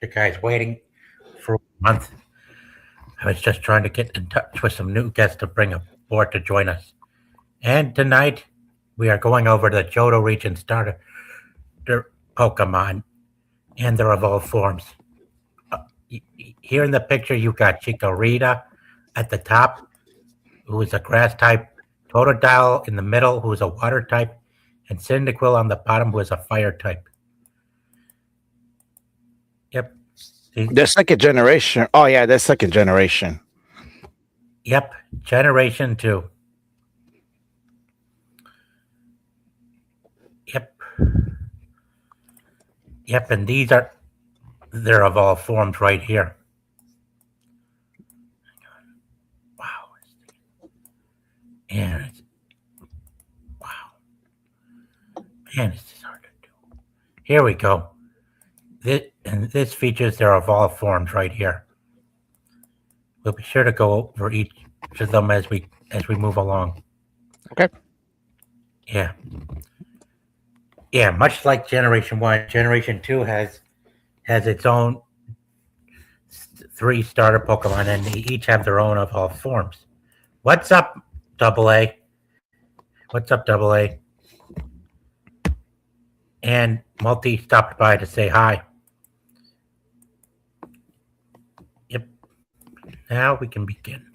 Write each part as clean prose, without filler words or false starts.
The guy's waiting for a month. I was just trying to get in touch with some new guests to bring aboard to join us. And tonight, we are going over the Johto Region starter Pokemon and their evolved forms. Here in the picture, you've got Chikorita at the top, who is a grass type, Totodile in the middle, who is a water type, and Cyndaquil on the bottom, who is a fire type. Yep. See? The second generation. Oh yeah, the second generation. Yep. Generation 2. Yep. Yep, and these are their evolved forms right here. Wow. And wow. Man, this is hard to do. Here we go. This features their evolved forms right here. We'll be sure to go over each of them as we move along. Okay. Yeah. Yeah, much like Generation 1, Generation 2 has its own 3 starter Pokemon, and they each have their own evolved forms. What's up, Double A? What's up, Double A? And Multi stopped by to say hi. Yep. Now we can begin.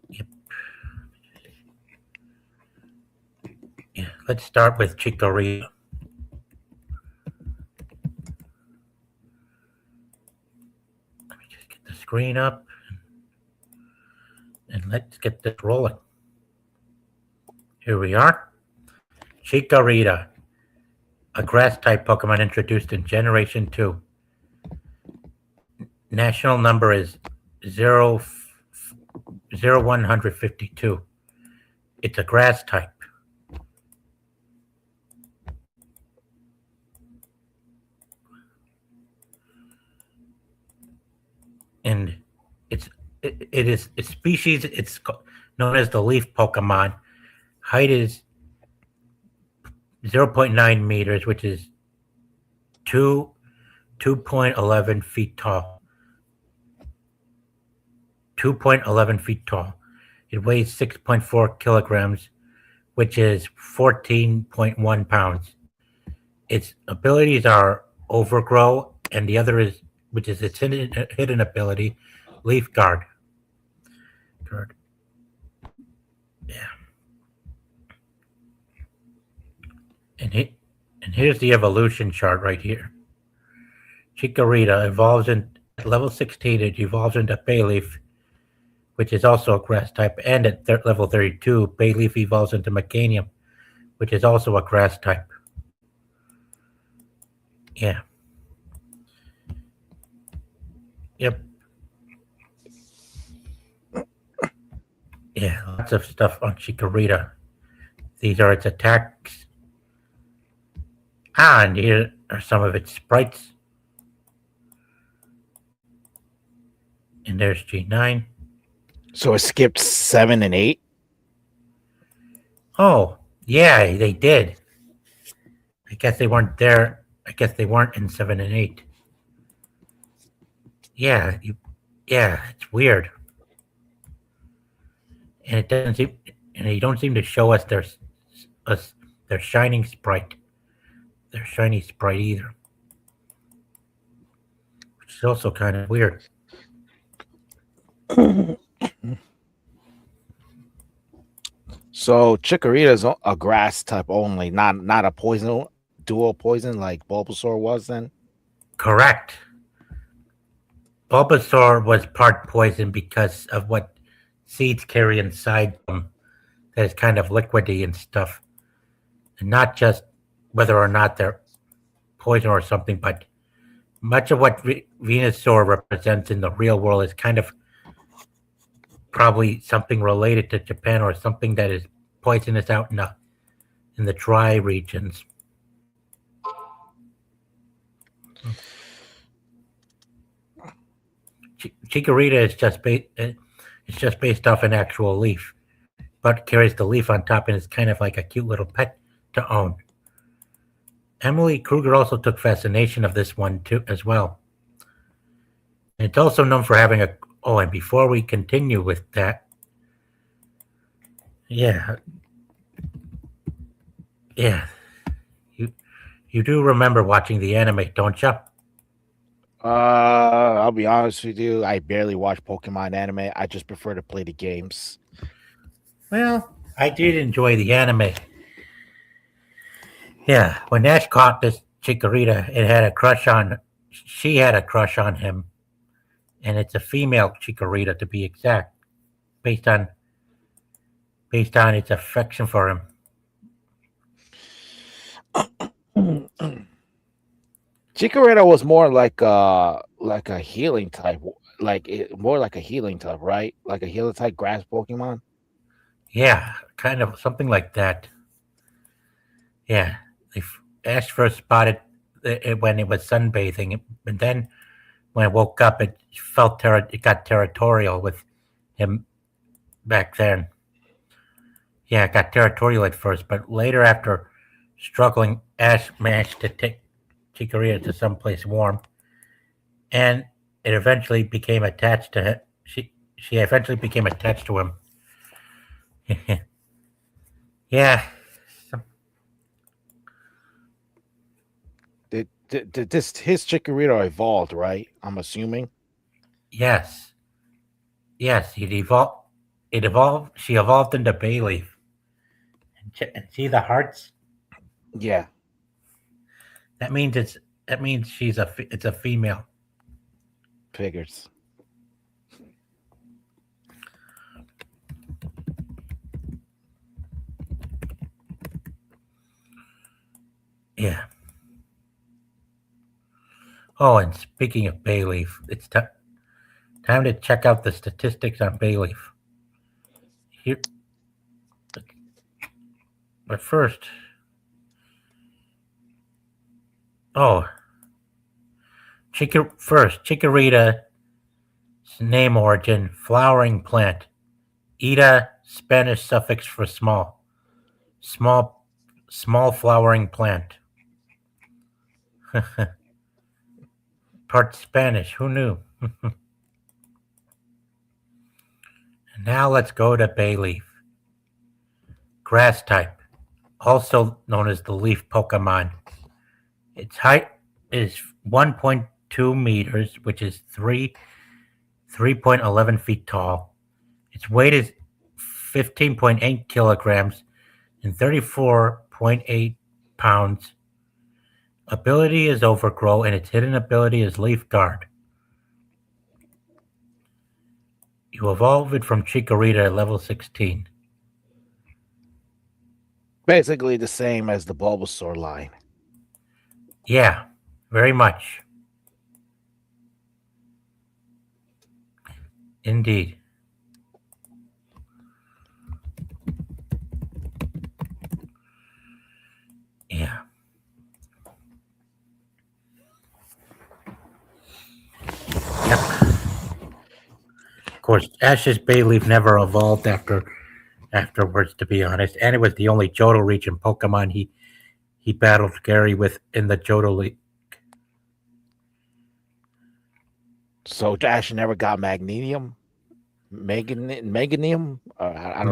Yep. Yeah, let's start with Chikorita. Let me just get the screen up and let's get this rolling. Here we are. Chikorita, a grass-type Pokemon introduced in Generation 2. National number is 0152. It's a grass type. And it is a species. It's known as the leaf Pokemon. Height is 0.9 meters, which is 2.11 feet tall. 2.11 feet tall. It weighs 6.4 kilograms, which is 14.1 pounds. Its abilities are Overgrow, and the other is, which is its hidden ability, Leaf Guard. Yeah. And here's the evolution chart right here. Chikorita evolves at level 16. It evolves into Bayleaf, which is also a grass type, and at level 32, Bayleaf evolves into Mecanium, which is also a grass type. Yeah. Yep. Yeah, lots of stuff on Chikorita. These are its attacks. And here are some of its sprites. And there's G9. So it skipped 7 and 8? Oh, yeah, they did. I guess they weren't there. I guess they weren't in 7 and 8. Yeah, it's weird. And it doesn't seem, and they don't seem to show us their shining sprite. Their shiny sprite either. Which is also kind of weird. So Chikorita is a grass type only, not a poison, dual poison like Bulbasaur was then? Correct. Bulbasaur was part poison because of what seeds carry inside them that is kind of liquidy and stuff. And not just whether or not they're poison or something, but much of what Venusaur represents in the real world is kind of probably something related to Japan or something that is poisonous out in the dry regions. Chikorita is just based off an actual leaf, but carries the leaf on top and is kind of like a cute little pet to own. Emily Kruger also took fascination of this one too, as well. And it's also known for having a. Oh, and before we continue with that, yeah, yeah, you you do remember watching the anime, don't you? I'll be honest with you. I barely watch Pokemon anime. I just prefer to play the games. Well, I did enjoy the anime. Yeah, when Ash caught this Chikorita, it had a crush on. She had a crush on him, and it's a female Chikorita to be exact, based on based on its affection for him. Chikorita was more like a healing type, more like a healing type, right? Like a healing type grass Pokemon. Yeah, kind of something like that. Yeah, if Ash first spotted it when it was sunbathing, and then when it woke up, it felt it got territorial with him back then. Yeah, it got territorial at first, but later, after struggling, Ash managed to take Chikorita to someplace warm, and it eventually became attached to him. She eventually became attached to him. Yeah, Did this his Chikorita evolved, right? I'm assuming. yes, yes. It evolved. It evolved. She evolved into Bayleaf. And see the hearts. Yeah, That means it's a female. figures. Yeah. Oh, and speaking of Bayleaf, it's time to check out the statistics on Bayleaf. Here, but first, oh, Chikorita's name origin: flowering plant. Ida, Spanish suffix for small, small, small flowering plant. Part Spanish. Who knew? And now let's go to Bayleaf. Grass type, also known as the leaf Pokemon. Its height is 1.2 meters, which is 3.11 feet tall. Its weight is 15.8 kilograms and 34.8 pounds. Ability is Overgrow, and its hidden ability is Leaf Guard. You evolve it from Chikorita at level 16. Basically the same as the Bulbasaur line. Yeah, very much. Indeed. Yeah. Yep. Of course, Ash's Bayleaf never evolved afterwards, to be honest, and it was the only Johto region Pokemon he battled Gary with in the Johto League. So Dash never got Meganium. I don't know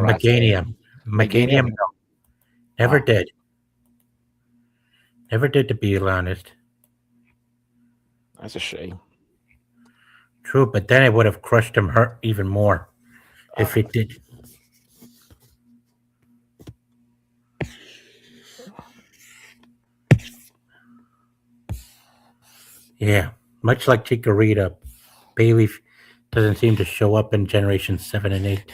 how to say it. Meganium. Meganium. Meganium, no, never Wow, did. Never did, to be honest. that's a shame. True, but then it would have crushed him hurt even more if it did. Yeah, much like Chikorita, Bayleaf doesn't seem to show up in Generations 7 and 8.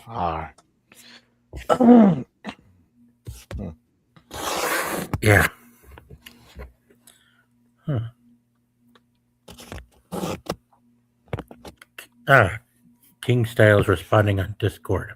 Ah, Yeah. Huh. King Styles responding on Discord.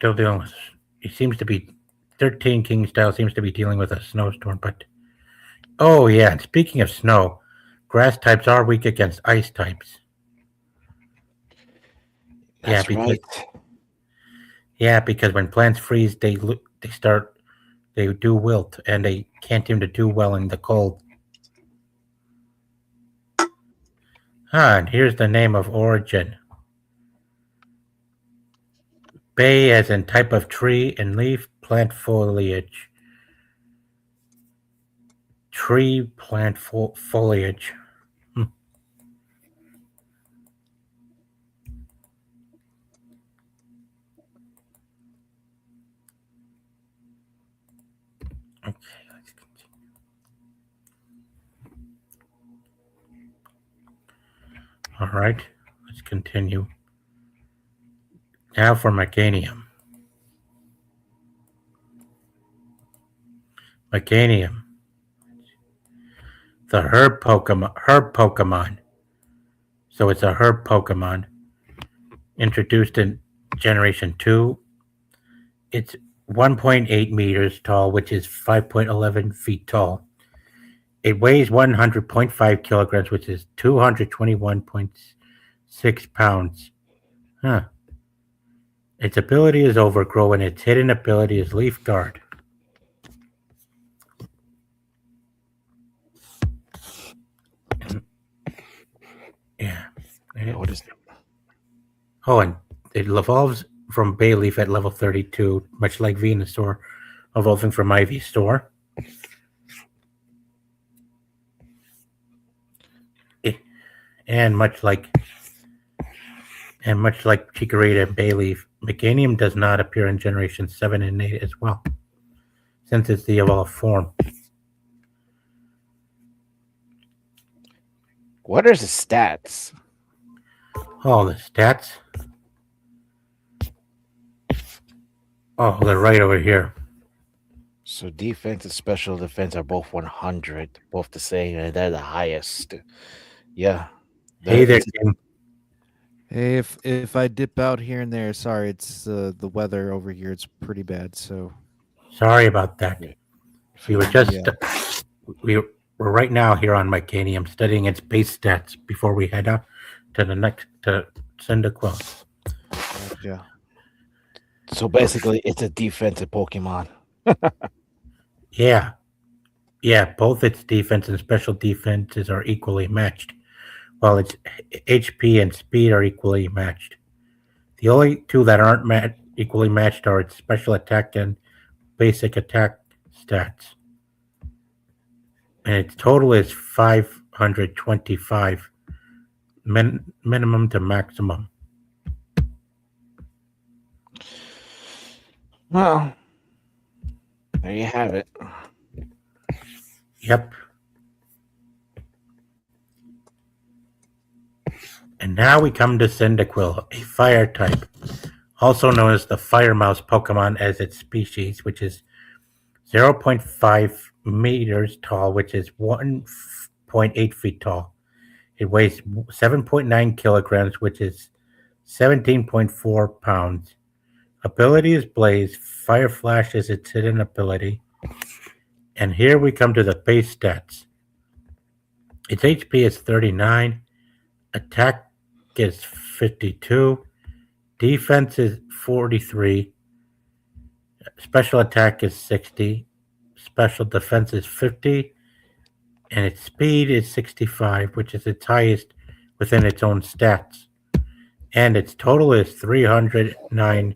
Still dealing with. It seems to be 13 King style seems to be dealing with a snowstorm, but oh yeah. And speaking of snow, grass types are weak against ice types. Yeah, That's because right. when plants freeze, they do wilt, and they can't seem to do well in the cold. Ah, and here's the name of origin. Bay as in type of tree and leaf, plant foliage. Tree plant foliage. Hmm. Okay, let's continue. All right, let's continue. Now for Meganium. Meganium, the herb Pokemon. So it's a herb Pokemon introduced in Generation 2. It's 1.8 meters tall, which is 5.11 feet tall. It weighs 100.5 kilograms, which is 221.6 pounds. Huh. Its ability is Overgrow, and its hidden ability is Leaf Guard. Yeah. What is Oh, and it evolves from Bayleaf at level 32, much like Venusaur, evolving from Ivysaur. And much like Chikorita and Bayleaf, Meganium does not appear in Generation 7 and 8 as well, since it's the evolved form. What are the stats? Oh, the stats. Oh, they're right over here. So defense and special defense are both 100, both the same, and they're the highest. Yeah. Hey there, It's Tim. Hey, if I dip out here and there, sorry, it's the weather over here. It's pretty bad. So Sorry about that. Yeah. We were just Yeah. we're right now here on Meganium studying its base stats before we head up to the next to Cyndaquil. yeah, So basically, it's a defensive Pokemon. Yeah, both its defense and special defenses are equally matched, while its HP and speed are equally matched. The only two that aren't equally matched are its special attack and basic attack stats. And its total is 525 minimum to maximum. Well, there you have it. Yep. And now we come to Cyndaquil, a fire type, also known as the Fire Mouse Pokemon as its species, which is 0.5 meters tall, which is 1.8 feet tall. It weighs 7.9 kilograms, which is 17.4 pounds. Ability is Blaze. Fire Flash is its hidden ability. And here we come to the base stats. Its HP is 39. Attack is 52. Defense is 43. Special attack is 60. Special defense is 50. And its speed is 65, which is its highest within its own stats. And its total is 309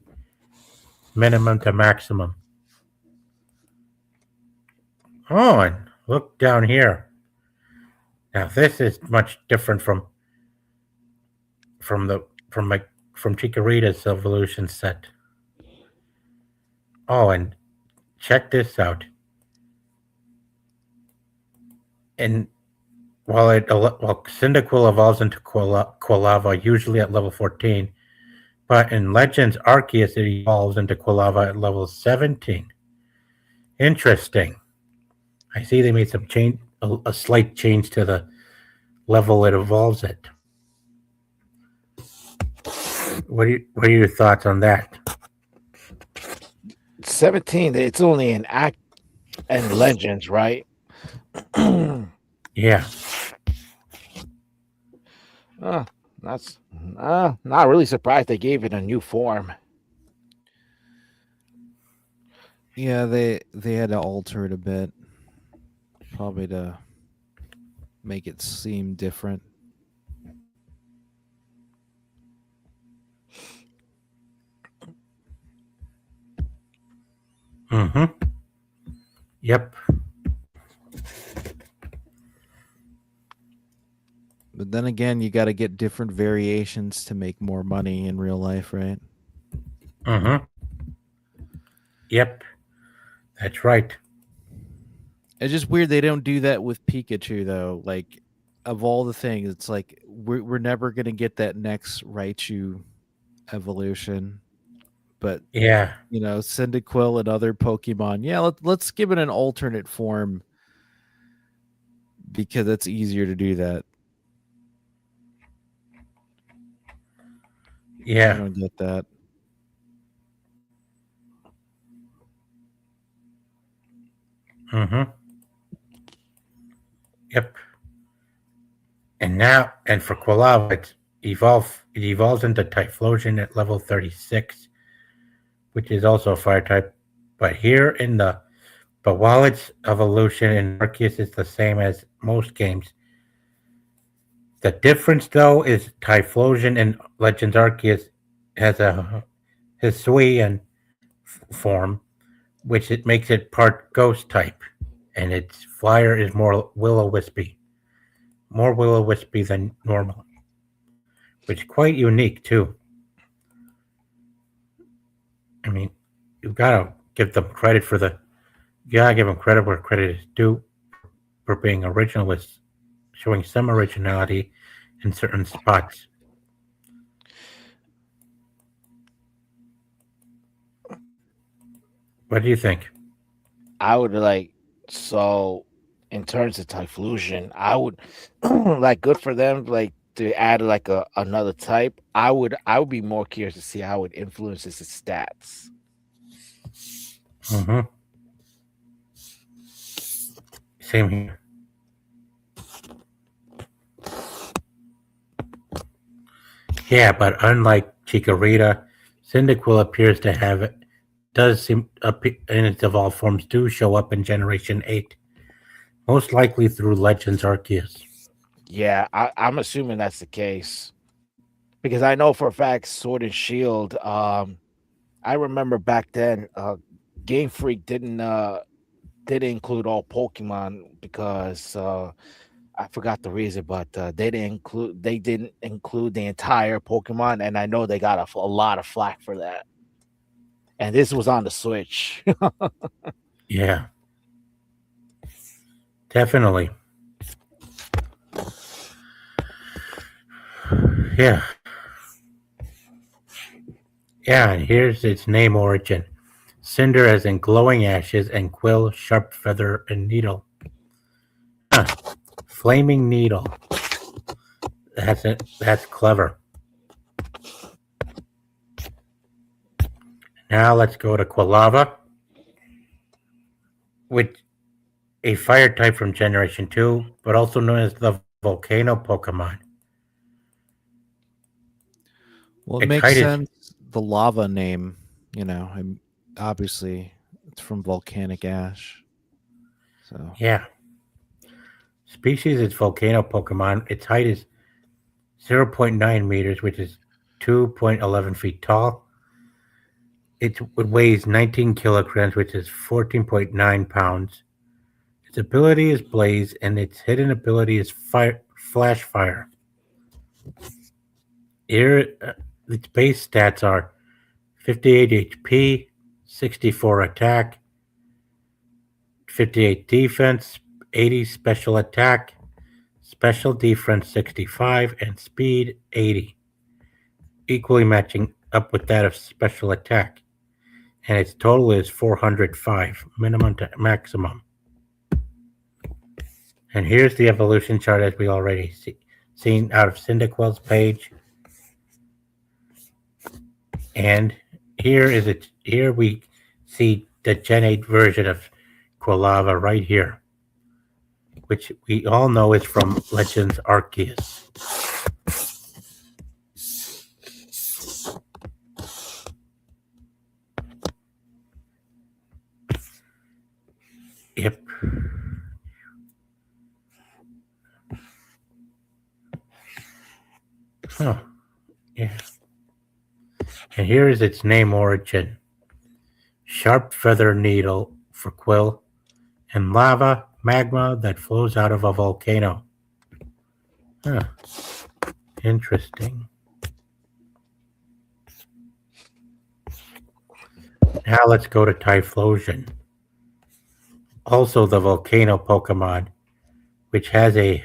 minimum to maximum. Oh, and look down here. Now this is much different from Chikorita's evolution set. Oh, and check this out. And while Cyndaquil evolves into Quilava usually at level 14, but in Legends Arceus it evolves into Quilava at level 17. Interesting. I see they made some change, a slight change to the level it evolves at. What are your thoughts on that? 17. It's only an act and legends, right? Yeah. That's not really surprised they gave it a new form. Yeah, they had to alter it a bit, probably to make it seem different. Mm-hmm. Yep. But then again, you got to get different variations to make more money in real life, right? Mm-hmm. Yep. That's right. It's just weird they don't do that with Pikachu though. Like of all the things, it's like we're never gonna get that next Raichu evolution. But Yeah. Cyndaquil and other Pokemon, yeah, let's give it an alternate form because it's easier to do that. I Yeah. don't get that. Mm-hmm. Yep. And for Quilava, it evolves into Typhlosion at level 36, which is also a fire type. But while its evolution in Arceus is the same as most games, the difference though is Typhlosion in Legends Arceus has a Hisuian form, which it makes it part ghost type, and its flyer is more Will-O-Wispy than normal, which is quite unique too. I mean, you've got to give them credit for the. You gotta give them credit where credit is due for being original with showing some originality in certain spots. What do you think? I would like so in terms of Typhlosion, I would like good for them like to add like another type. I would be more curious to see how it influences its stats. Mm-hmm. Same here. Yeah, but unlike Chikorita, Cyndaquil appears to have does seem in its evolved forms do show up in Generation 8, most likely through Legends Arceus. Yeah, I'm assuming that's the case because I know for a fact Sword and Shield. I remember back then, Game Freak didn't include all Pokemon because I forgot the reason, but they didn't include the entire Pokemon, and I know they got a lot of flack for that. And this was on the Switch. Yeah, definitely. Yeah, yeah, and here's its name origin. Cinder as in glowing ashes, and quill, sharp feather, and needle. Huh. Flaming needle. That's it. That's clever. Now let's go to Quilava, which a fire type from Generation 2, but also known as the Volcano Pokemon. Well, it Its makes height is, sense. The lava name, and obviously it's from volcanic ash. So yeah. Species is Volcano Pokemon. Its height is 0.9 meters, which is 2.11 feet tall. It weighs 19 kilograms, which is 14.9 pounds. Its ability is Blaze, and its hidden ability is Flash Fire. Here, its base stats are 58 HP, 64 attack, 58 defense, 80 special attack, special defense 65, and speed 80, equally matching up with that of special attack. And its total is 405, minimum to maximum. And here's the evolution chart as we already seen out of Cyndaquil's page. And here we see the Gen 8 version of Quilava right here, which we all know is from Legends Arceus. Yep. Huh. Yeah. And here is its name origin. Sharp feather needle for quill, and lava, magma that flows out of a volcano. Huh. Interesting. Now let's go to Typhlosion. Also the volcano Pokemon, which has a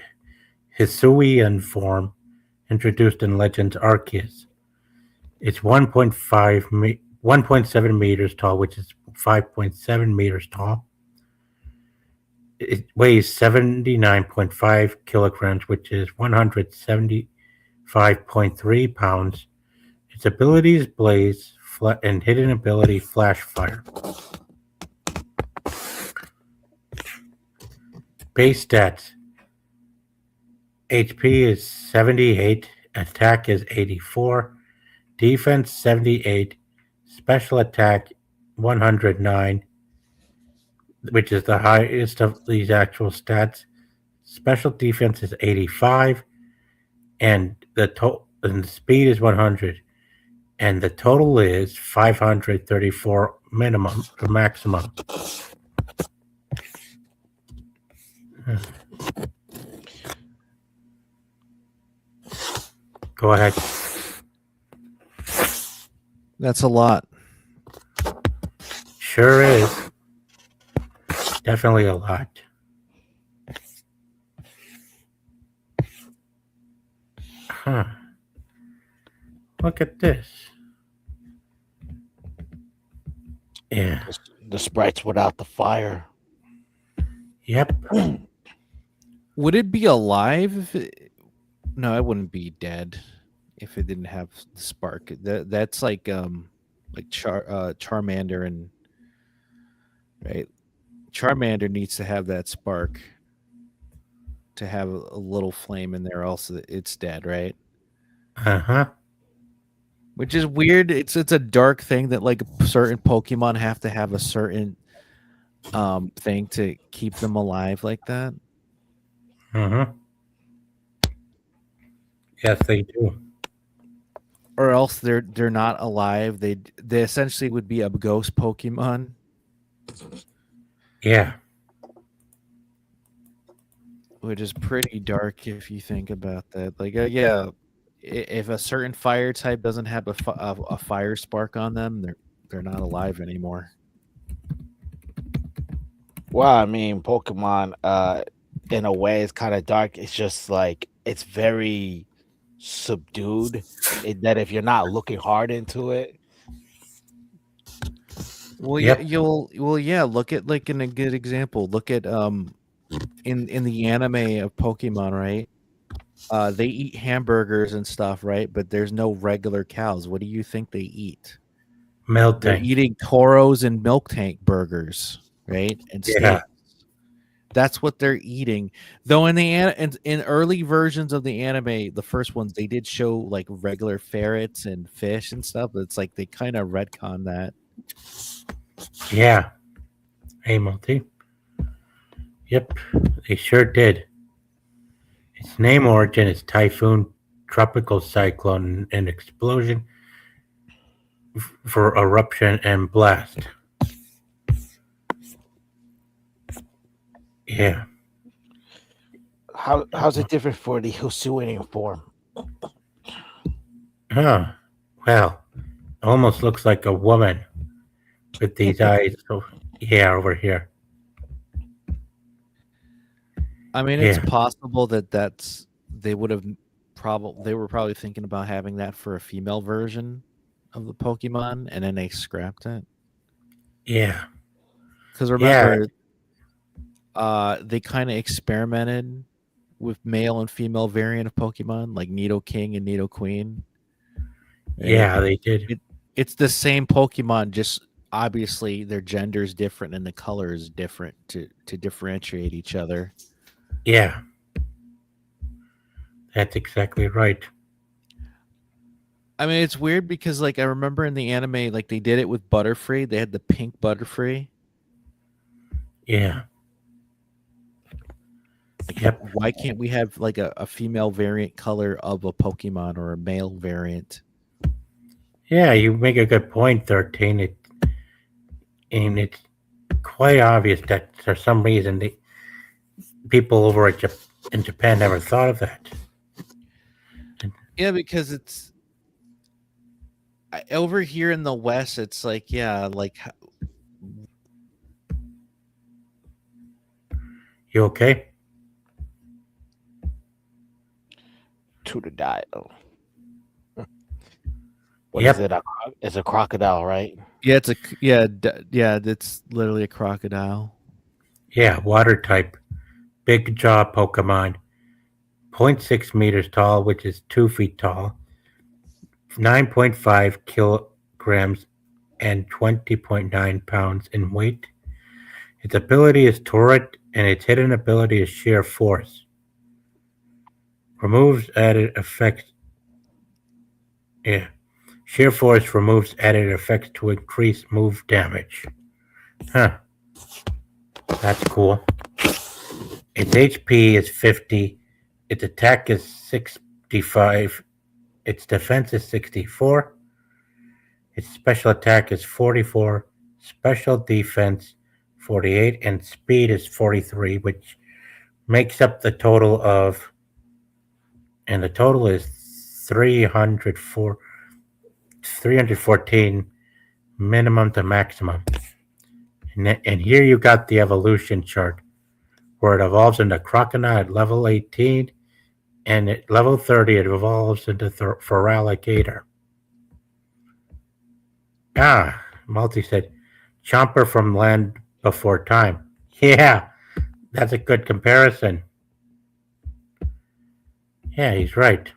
Hisuian form introduced in Legends Arceus. It's 1.7 meters tall, which is 5.7 meters tall. It weighs 79.5 kilograms, which is 175.3 pounds. Its abilities Blaze and hidden ability Flash Fire. Base stats. HP is 78, attack is 84, defense 78, special attack 109, which is the highest of these actual stats. Special defense is 85, and the speed is 100, and the total is 534 minimum or maximum. Go ahead. That's a lot. Sure is. Definitely a lot. Huh. Look at this. Yeah. The sprites without the fire. Yep. Would it be alive if it... No, it wouldn't be dead if it didn't have the spark. That's like Charmander and right. Charmander needs to have that spark to have a little flame in there, else it's dead, right? Uh-huh. Which is weird. It's a dark thing that like certain Pokemon have to have a certain thing to keep them alive like that. Mm-hmm. Yes, they do. Or else they're not alive. They essentially would be a ghost Pokemon. Yeah. Which is pretty dark if you think about that. Like, yeah, if a certain fire type doesn't have a fire spark on them, they're not alive anymore. Well, I mean, Pokemon, in a way, is kind of dark. It's just like it's very subdued. That if you're not looking hard into it, well, Yep. yeah. Look at like in a good example. Look at in the anime of Pokemon, right? They eat hamburgers and stuff, right? But there's no regular cows. What do you think they eat? They're Melting. eating Toros and milk tank burgers, right? And steaks. Yeah. That's what they're eating. Though in in early versions of the anime, the first ones, they did show like regular ferrets and fish and stuff. It's like they kind of retcon that. Yeah. Hey, Multi. Yep. They sure did. Its name origin is typhoon, tropical cyclone, and explosion for eruption and blast. Yeah. how's it different for the Hisuian form? Huh. Well, almost looks like a woman with these eyes. So, yeah, over here. I mean, it's Yeah. possible that they would have they were probably thinking about having that for a female version of the Pokemon, and then they scrapped it. Yeah. Because remember, they kind of experimented with male and female variant of Pokemon, like Nidoking and Nidoqueen. Right? Yeah, they did. It's the same Pokemon, just obviously their gender is different and the color is different to differentiate each other. Yeah, that's exactly right. I mean, it's weird because like I remember in the anime, like they did it with Butterfree. They had the pink Butterfree. Yeah. Like, Yep. why can't we have like a female variant color of a Pokemon or a male variant? Yeah, you make a good point, 13. And it's quite obvious that for some reason the people over in Japan never thought of that. Yeah, because it's over here in the West. It's like, yeah, like You okay? Totodile. What is Yep. it? It's a crocodile, right? yeah, it's a yeah, yeah. It's literally a crocodile. Yeah, water type. Big jaw Pokemon. 0.6 meters tall, which is 2 feet tall. 9.5 kilograms and 20.9 pounds in weight. Its ability is Turret, and its hidden ability is Sheer Force. Removes added effects. Yeah. Sheer Force removes added effects to increase move damage. Huh. That's cool. Its HP is 50. Its attack is 65. Its defense is 64. Its special attack is 44. Special defense 48. And speed is 43, which makes up the total of. And the total is 304, 314 minimum to maximum. And here you got the evolution chart where it evolves into Crocodile at level 18, and at level 30 it evolves into Feraligatr. Ah, Multi said, Chomper from Land Before Time. Yeah, that's a good comparison. Yeah, he's right.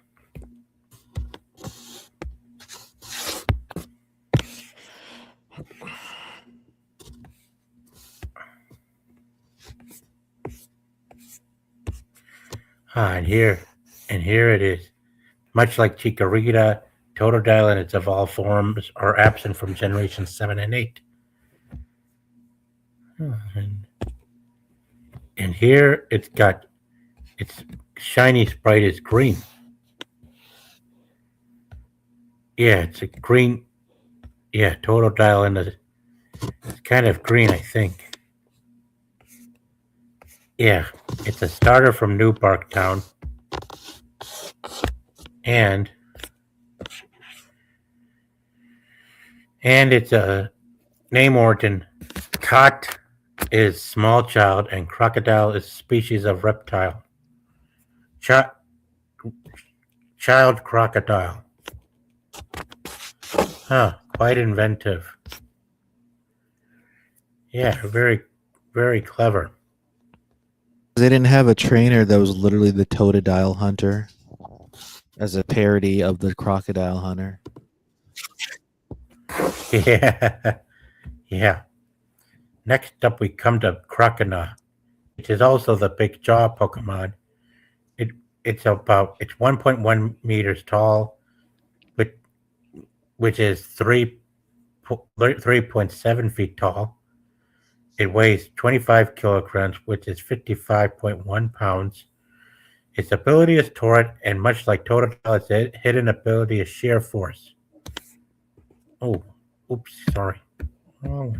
Ah, and here it is. Much like Chikorita, Totodile and its evolved forms are absent from generations 7 and 8. And, and here it's got its shiny sprite is green. Yeah, it's a green. Yeah, Totodile and it's kind of green, I think. Yeah, it's a starter from New Bark Town. And it's a name origin. Cot is small child and crocodile is species of reptile. Ch- child crocodile. Huh, quite inventive. Yeah, very, very clever. They didn't have a trainer that was literally the Totodile Hunter as a parody of the Crocodile Hunter. Yeah, yeah. Next up, we come to Crocodile, which is also the big jaw Pokemon. It's 1.1 meters tall, which is 3.7 feet tall. It weighs 25 kilograms, which is 55.1 pounds. Its ability is Torrent, and much like Totodile, its hidden ability is Sheer Force. Oh, oops, sorry. Oh.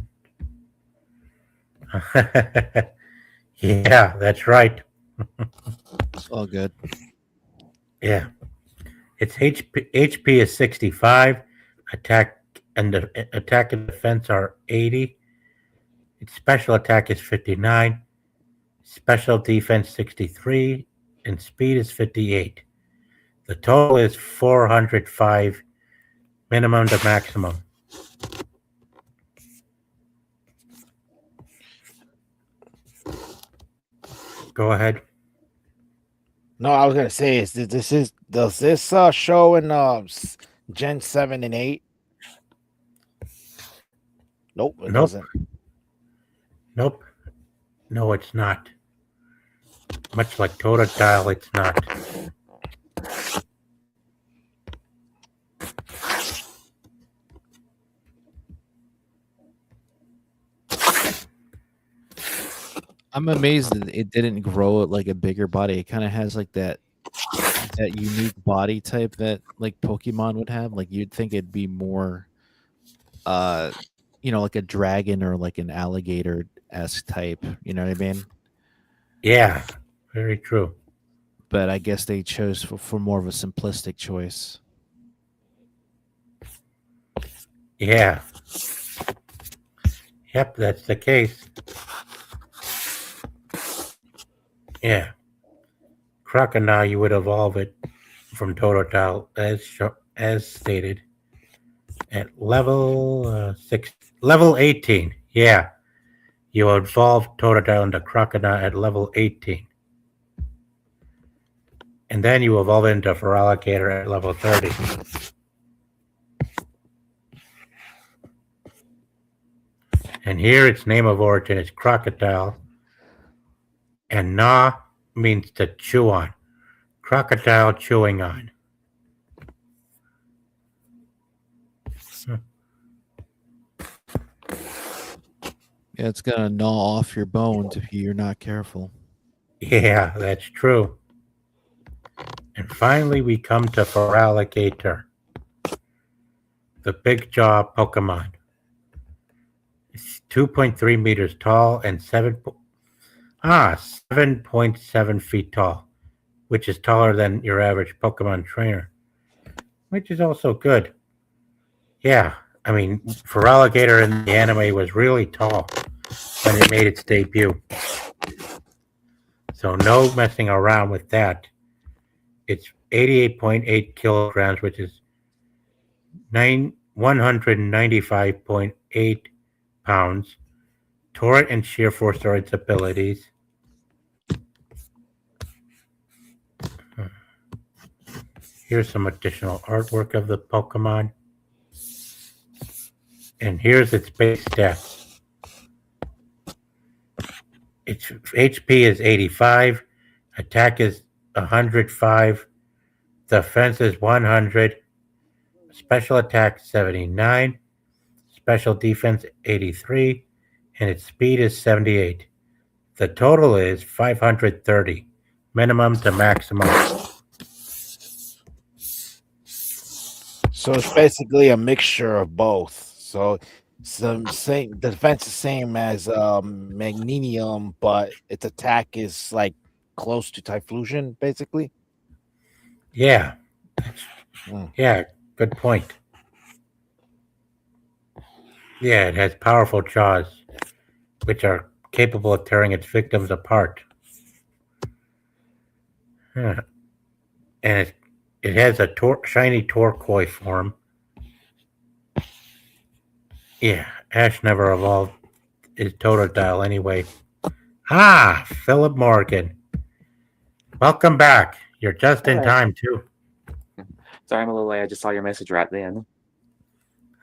Yeah, that's right. It's all good. Yeah. Its HP is 65. Attack and defense are 80. Its special attack is 59. Special defense 63. And speed is 58. The total is 405 minimum to maximum. Go ahead. No, I was gonna say does this show in Gen 7 and 8? Nope, it Nope. doesn't. Nope. No, it's not. Much like Totodile, it's not. I'm amazed that it didn't grow like a bigger body. It kind of has like that unique body type that like Pokemon would have. Like you'd think it'd be more like a dragon or like an alligator esque type, you know what I mean? Yeah, very true. But I guess they chose for more of a simplistic choice. Yeah. Yep, that's the case. Yeah. Crocodile, you would evolve it from Totodile as stated at level 18. Yeah, you evolve Totodile into Crocodile at level 18, and then you evolve into Feraligatr at level 30. And here its name of origin is crocodile, and gnaw means to chew on. Crocodile chewing on. Yeah, it's gonna gnaw off your bones if you're not careful. Yeah, that's true. And finally, we come to Feraligatr, the big jaw Pokemon. It's 2.3 meters tall and 7.7 feet tall, which is taller than your average Pokemon trainer, which is also good. Yeah, I mean, Feraligatr in the anime was really tall when it made its debut. So no messing around with that. It's 88.8 kilograms, which is 195.8 pounds. Torrent and Sheer Force are its abilities. Here's some additional artwork of the Pokemon. And here's its base stats. Its HP is 85, attack is 105, defense is 100, special attack 79, special defense 83, and its speed is 78. The total is 530, minimum to maximum. So it's basically a mixture of both. So some same the defense is same as magnesium, but its attack is like close to Typhlosion, basically. Yeah, Mm. yeah, good point. Yeah, it has powerful jaws, which are capable of tearing its victims apart. Huh. And it has a shiny turquoise form. Yeah, Ash never evolved his Totodile anyway. Ah, Philip Morgan. Welcome back. You're just in Hi. time, too. Sorry, I'm a little late. I just saw your message right then.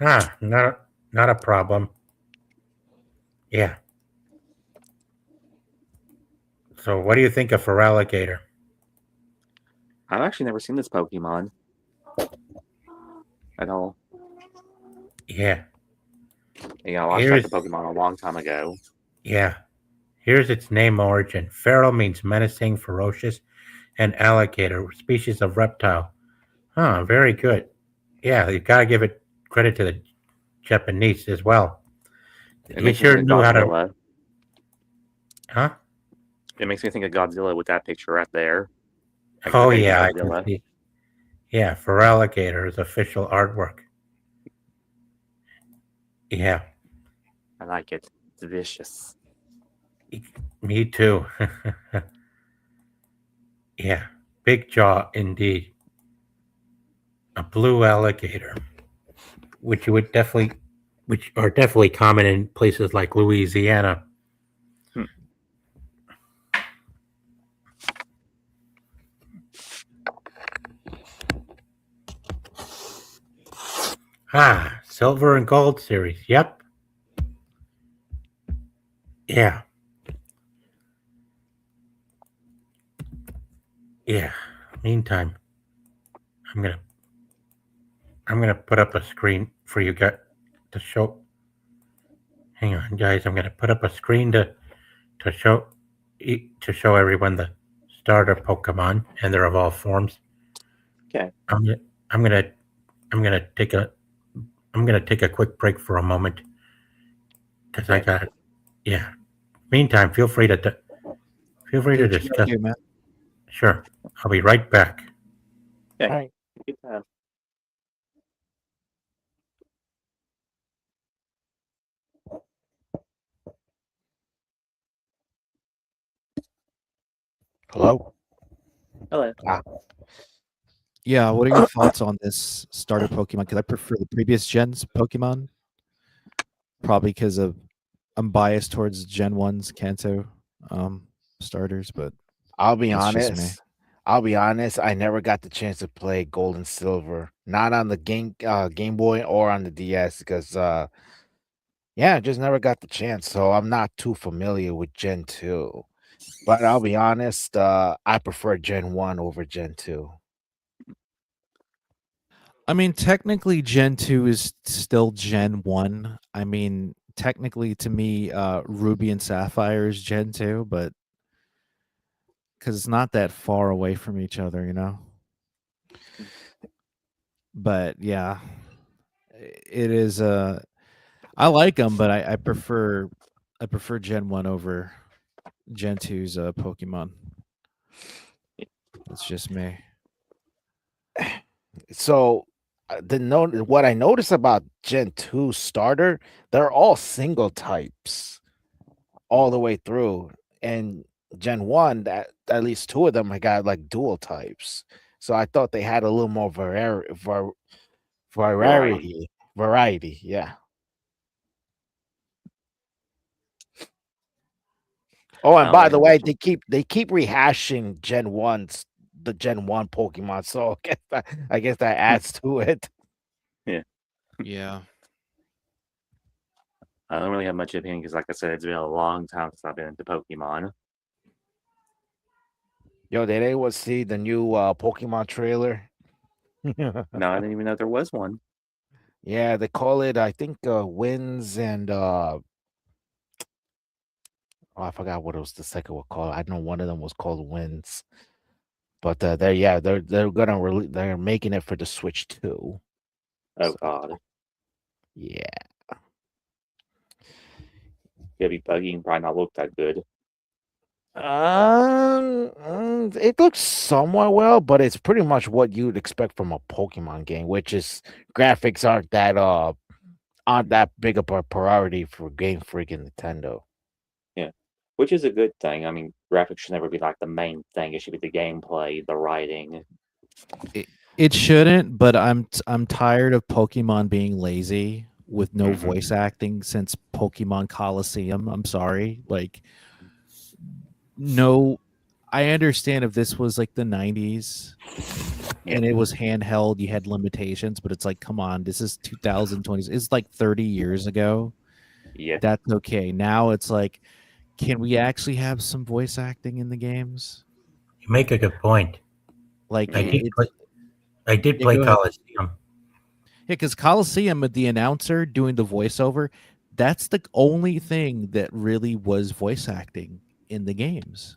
Ah, not a problem. Yeah. So what do you think of Feraligatr? I've actually never seen this Pokemon at all. Yeah. Yeah, I lost track of Pokemon a long time ago. Yeah. Here's its name origin. Feral means menacing, ferocious, and alligator, species of reptile. Huh, very good. Yeah, you gotta give it credit to the Japanese as well. It He makes me sure think knew of how to. Godzilla. Huh? It makes me think of Godzilla with that picture right there. Like Oh the baby yeah, I can Godzilla. see. Yeah, Feraligatr is official artwork. Yeah, I like it. It's vicious. me too. Yeah, big jaw indeed. A blue alligator, which are definitely common in places like Louisiana. Hmm. Ah, silver and gold series. Yep. Yeah. Yeah. Meantime, I'm gonna I'm gonna put up a screen for you guys to show. Hang on, guys. I'm gonna put up a screen to show to show everyone the starter Pokemon and their evolved forms. Okay. I'm gonna I'm gonna I'm gonna take a I'm gonna take a quick break for a moment because I Okay. got it. Yeah. Meantime, feel free Do to what you gotta discuss. do, man. Sure. I'll be right back. Okay. All right. Good time. Hello. Hello. Ah, Yeah, what are your thoughts on this starter Pokemon? Because I prefer the previous gen's Pokemon, probably because of I'm biased towards Gen 1's Kanto starters, but I'll be that's just me. honest. I'll be honest. I never got the chance to play Gold and Silver, not on the Game Boy or on the DS, because yeah, I just never got the chance. So I'm not too familiar with Gen 2. But I'll be honest, I prefer Gen 1 over Gen 2. I mean, technically, Gen 2 is still Gen 1. I mean, technically, to me, Ruby and Sapphire is Gen 2, but because it's not that far away from each other, you know? But yeah, it is. I like them, but I prefer Gen 1 over Gen 2's Pokemon. That's just me. So what I noticed about Gen 2 starter, they're all single types all the way through. And Gen 1, that at least two of them I got like dual types. So I thought they had a little more variety. Yeah. Oh, I and don't by really the have way, much. they keep rehashing the Gen 1 Pokemon. So I guess that adds to it. Yeah. Yeah. I don't really have much opinion because, like I said, it's been a long time since I've been into Pokemon. Yo, did anyone see the new Pokemon trailer? No, I didn't even know there was one. Yeah, they call it, I think, Winds and oh, I forgot what it was the second one called. I know one of them was called Winds. But they're making it for the Switch too. Oh So, God, yeah. it'll be buggy and probably not look that good. It looks somewhat well, but it's pretty much what you'd expect from a Pokemon game, which is graphics aren't that big of a priority for Game Freak and Nintendo. Yeah, which is a good thing. I mean, graphics should never be like the main thing. It should be the gameplay, the writing. It shouldn't, but I'm tired of Pokemon being lazy with no Mhm. voice acting since Pokemon Coliseum. I'm sorry. Like no, I understand if this was like the 90s and it was handheld, you had limitations, but it's like come on, this is 2020. It's like 30 years ago. Yeah, That's okay. Now it's like can we actually have some voice acting in the games? You make a good point. Like I did it, play, I did yeah, play go ahead. Coliseum. Yeah, because Coliseum, the announcer doing the voiceover, that's the only thing that really was voice acting in the games.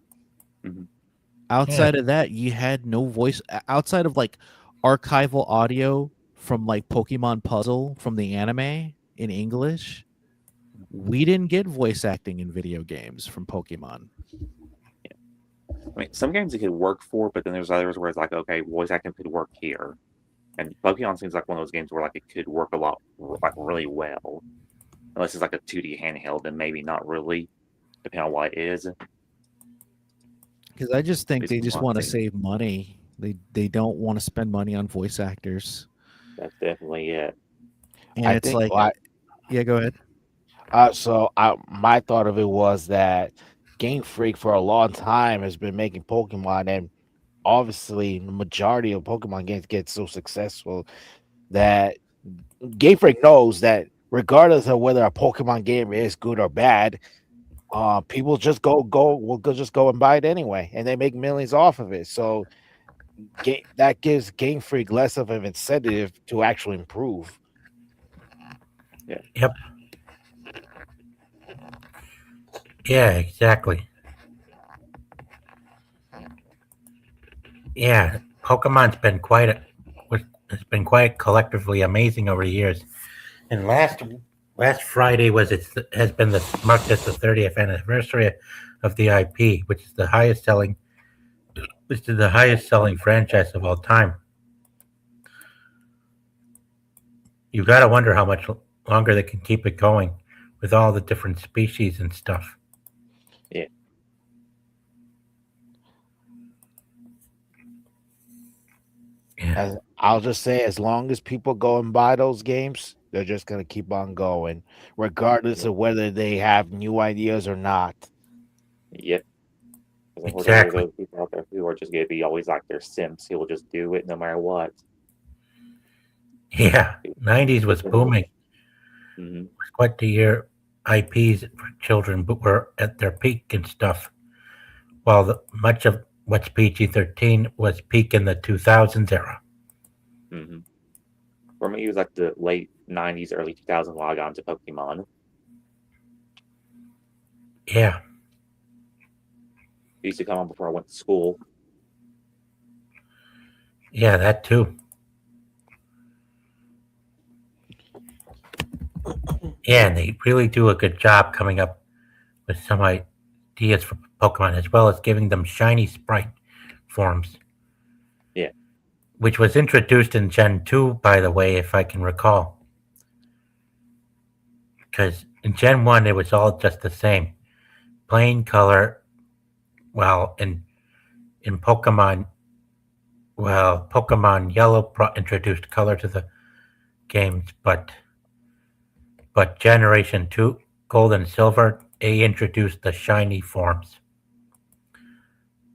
Mhm. Yeah, Outside of that, you had no voice. Outside of like archival audio from like Pokemon Puzzle from the anime in English, we didn't get voice acting in video games from Pokemon. I mean, some games it could work for, but then there's others where it's like, okay, voice acting could work here. And Pokemon seems like one of those games where like it could work a lot, like really well, unless it's like a 2D handheld, then maybe not really, depending on what it is. Because I just think It's they just one want to thing. save money. They don't want to spend money on voice actors. That's definitely it. And I it's think like, yeah, go ahead. my thought of it was that Game Freak for a long time has been making Pokemon, and obviously the majority of Pokemon games get so successful that Game Freak knows that regardless of whether a Pokemon game is good or bad, people just just go and buy it anyway, and they make millions off of it. So that gives Game Freak less of an incentive to actually improve. Yep. Yeah, exactly. Yeah, Pokemon's been it's been quite collectively amazing over the years. And last Friday has been marked as the 30th anniversary of the IP, which is the highest selling franchise of all time. You got to wonder how much longer they can keep it going with all the different species and stuff. Yeah. As I'll just say, as long as people go and buy those games, they're just gonna keep on going, regardless of whether they have new ideas or not. Yep. Because of course, there's Exactly. those people out there who are just going to be always like their simps. Who will just do it no matter what. Yeah, 90s was booming. Mm-hmm. It was quite the year IPs for children but were at their peak and stuff. While much of what's PG-13 was peak in the 2000s era. Mm-hmm. For me, it was like the late 90s, early 2000s log on to Pokemon. Yeah. It used to come on before I went to school. Yeah, that too. Yeah, and they really do a good job coming up with some ideas for Pokemon, as well as giving them shiny sprite forms. Yeah. Which was introduced in Gen 2, by the way, if I can recall. Because in Gen 1, it was all just the same. Plain color, well, in Pokemon, Pokemon Yellow introduced color to the games, but Generation 2, Gold and Silver, they introduced the shiny forms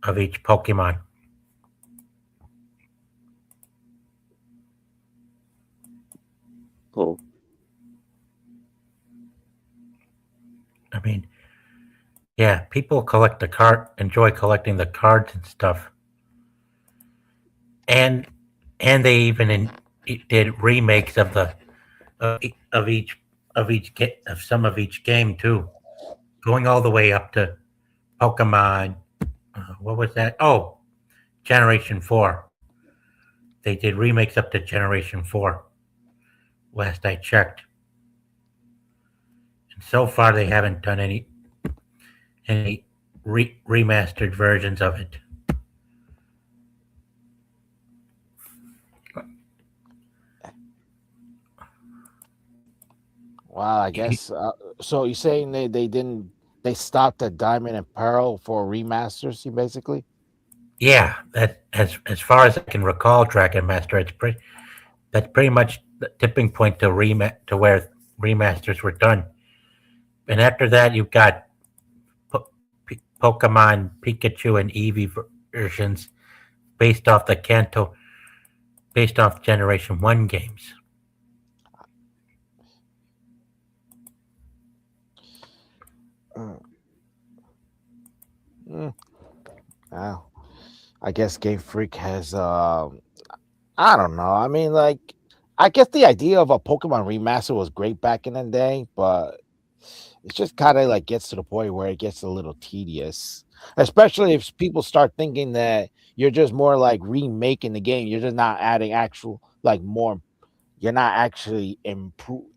of each Pokemon. Cool. I mean, yeah, people enjoy collecting the cards and stuff. And they even did remakes of some of each game too, going all the way up to Pokemon. What was that? Oh, Generation 4. They did remakes up to Generation 4. Last I checked, and so far they haven't done any remastered versions of it. Wow, I guess so. You're saying they stopped at Diamond and Pearl for remasters, you basically? Yeah, that as far as I can recall, Dragon Master, that's pretty much the tipping point to where remasters were done. And after that, you've got Pokemon Pikachu and Eevee versions based off Generation 1 games. Wow. I guess Game Freak has I don't know. I mean, like, I guess the idea of a Pokemon remaster was great back in the day, but it's just kind of like gets to the point where it gets a little tedious, especially if people start thinking that you're just more like remaking the game. You're just not adding actual like more. You're not actually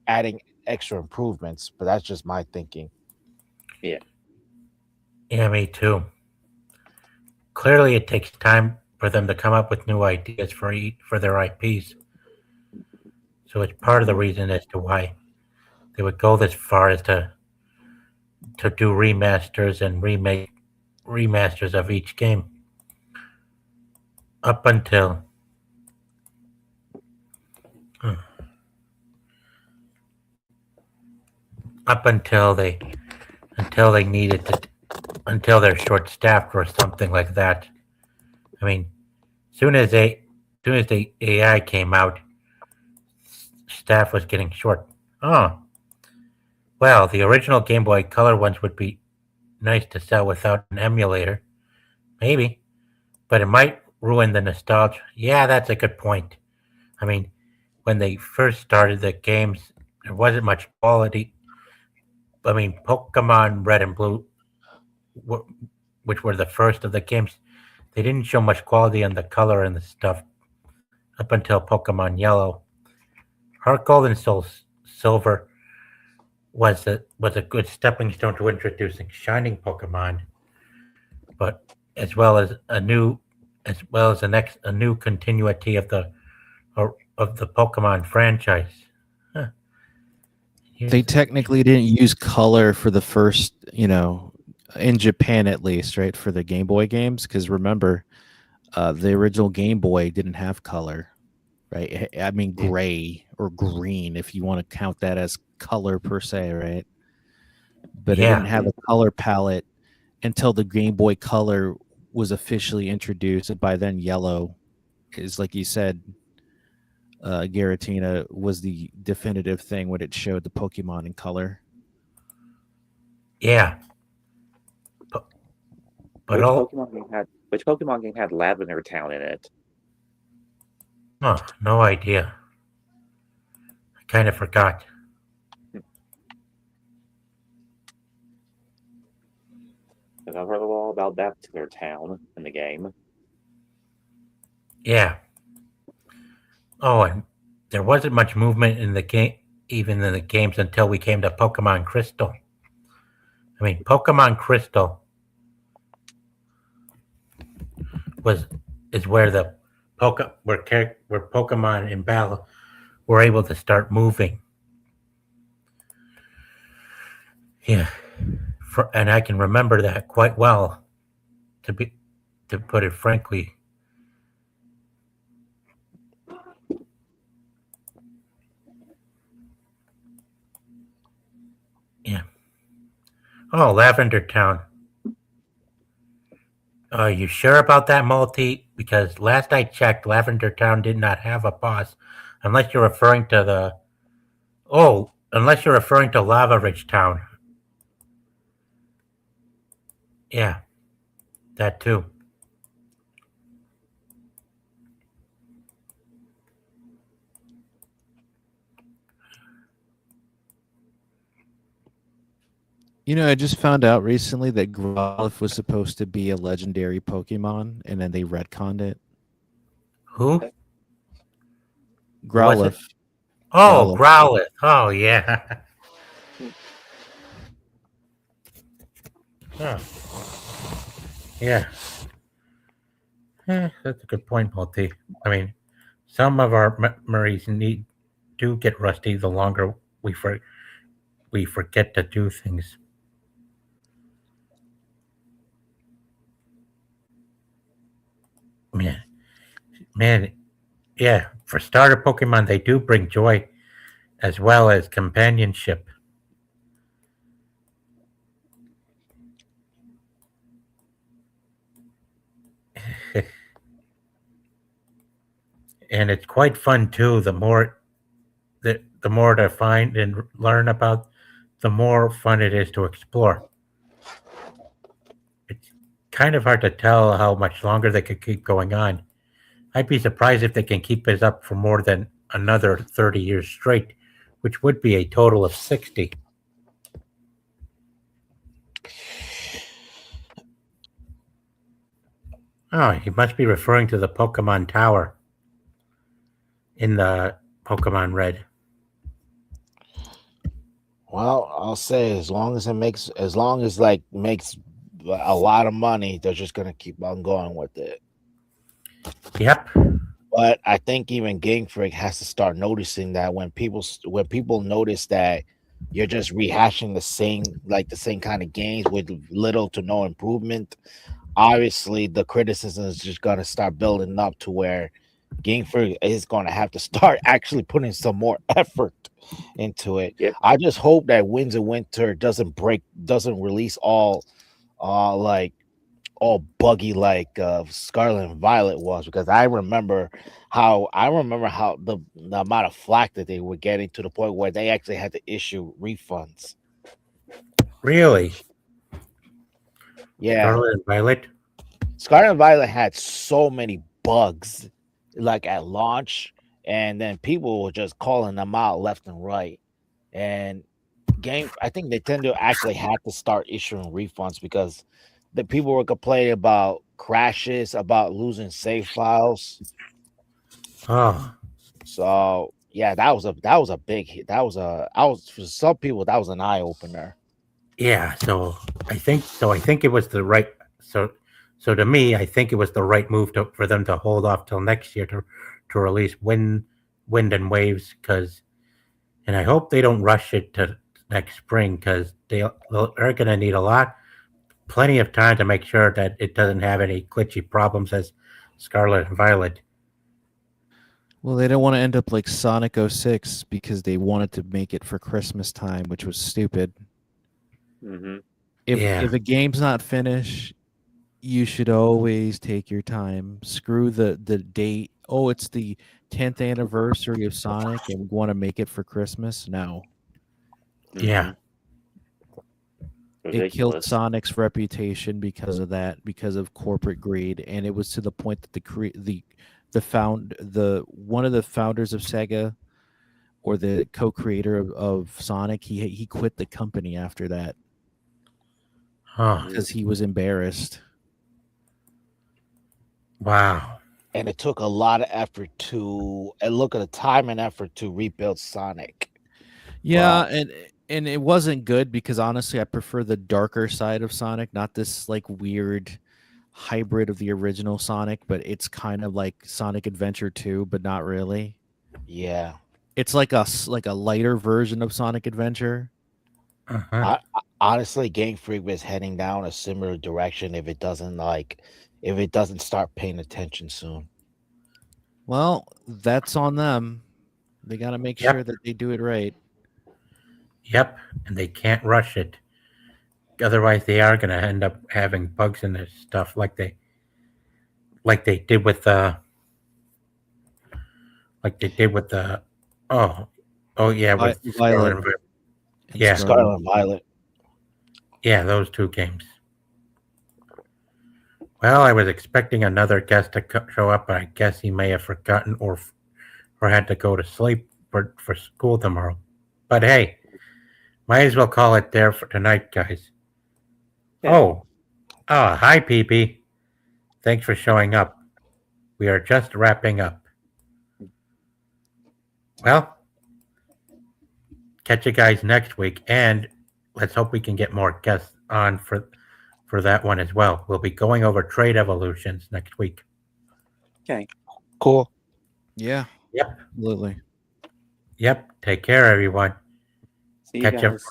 adding extra improvements. But that's just my thinking. Yeah. Yeah, me too. Clearly, it takes time for them to come up with new ideas for their IPs. So it's part of the reason as to why they would go this far as to do remasters and remasters of each game up until up until they needed to until they're short staffed or something like that. I mean, soon as the AI came out, staff was getting short. Oh, well, the original Game Boy Color ones would be nice to sell without an emulator. Maybe. But it might ruin the nostalgia. Yeah, that's a good point. I mean, when they first started the games, there wasn't much quality. I mean, Pokemon Red and Blue, which were the first of the games, they didn't show much quality on the color and the stuff up until Pokemon Yellow. Heart Gold and Soul Silver was a good stepping stone to introducing Shining Pokemon, but as well as a new continuity of the Pokemon franchise. Huh. They technically didn't use color for the first, in Japan at least, right, for the Game Boy games. Because remember, the original Game Boy didn't have color, right? I mean, gray or green, if you want to count that as color per se, right? But it didn't have a color palette until the Game Boy Color was officially introduced. And by then, yellow is, like you said, Garatina was the definitive thing when it showed the Pokemon in color. Yeah. But which Pokemon game had Lavender Town in it? Oh, no idea. I kind of forgot. Because I've heard all about that particular town in the game. Yeah. Oh, and there wasn't much movement in the game, even in the games, until we came to Pokemon Crystal. I mean, Pokemon Crystal is where where Pokemon in battle were able to start moving. Yeah, and I can remember that quite well. To put it frankly. Yeah. Oh, Lavender Town. Are you sure about that, Multi? Because last I checked, Lavender Town did not have a boss, unless you're referring to unless you're referring to Lava Ridge Town. Yeah, that too. I just found out recently that Growlithe was supposed to be a legendary Pokemon, and then they retconned it. Who? Growlithe. Oh, Growlithe. Oh, yeah. Oh. Yeah. That's a good point, Multi. I mean, some of our memories do get rusty the longer we forget to do things. Man, yeah. For starter Pokemon, they do bring joy as well as companionship. And it's quite fun too. The more to find and learn about, the more fun it is to explore. It's kind of hard to tell how much longer they could keep going on. I'd be surprised if they can keep this up for more than another 30 years straight, which would be a total of 60. Oh, you must be referring to the Pokemon Tower in the Pokemon Red. Well, I'll say as long as makes a lot of money, they're just gonna keep on going with it. Yep. But I think even Game Freak has to start noticing that when people notice that you're just rehashing the same kind of games with little to no improvement, obviously the criticism is just gonna start building up to where Game Freak is gonna have to start actually putting some more effort into it. Yep. I just hope that Winds of Winter doesn't release all buggy like Scarlet and Violet was, because I remember how the amount of flack that they were getting, to the point where they actually had to issue refunds. Really? Yeah, Scarlet and Violet. Scarlet and Violet had so many bugs, like at launch, and then people were just calling them out left and right. And I think Nintendo actually had to start issuing refunds because the people were complaining about crashes, about losing save files. Oh, So yeah, that was a big hit. That was for some people that was an eye opener. yeah. So I think it was the right. So to me, I think it was the right move for them to hold off till next year to release Wind and Waves, and I hope they don't rush it to next spring because they're going to need plenty of time to make sure that it doesn't have any glitchy problems as Scarlet and Violet. Well, they don't want to end up like Sonic 06 because they wanted to make it for Christmas time, which was stupid. Mm-hmm. If a game's not finished, you should always take your time. Screw the date. Oh, it's the 10th anniversary of Sonic and we want to make it for Christmas. No. Yeah. It killed Sonic's reputation because of that, because of corporate greed, and it was to the point that one of the founders of Sega, or the co-creator of Sonic, he quit the company after that because he was embarrassed. Wow. And it took a lot of effort and look at the time and effort to rebuild Sonic. Yeah, wow. And it wasn't good because honestly, I prefer the darker side of Sonic, not this like weird hybrid of the original Sonic, but it's kind of like Sonic Adventure 2, but not really. Yeah, it's like a lighter version of Sonic Adventure. Uh-huh. Honestly, Game Freak was heading down a similar direction if it doesn't start paying attention soon. Well, that's on them. They got to make sure that they do it right. Yep, and they can't rush it. Otherwise, they are going to end up having bugs in their stuff, like they did with the with Violet. Scarlet and Violet. Yeah, those two games. Well, I was expecting another guest to show up, but I guess he may have forgotten or had to go to sleep for school tomorrow. But hey, might as well call it there for tonight, guys. Yeah. Oh, hi, PP. Thanks for showing up. We are just wrapping up. Well, catch you guys next week, and let's hope we can get more guests on for that one as well. We'll be going over trade evolutions next week. Okay. Cool. Yeah. Yep. Absolutely. Yep. Take care, everyone. See you guys.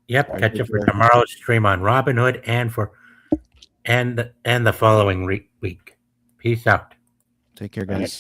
Catch you for tomorrow's stream on Robinhood and the following week. Peace out. Take care, guys.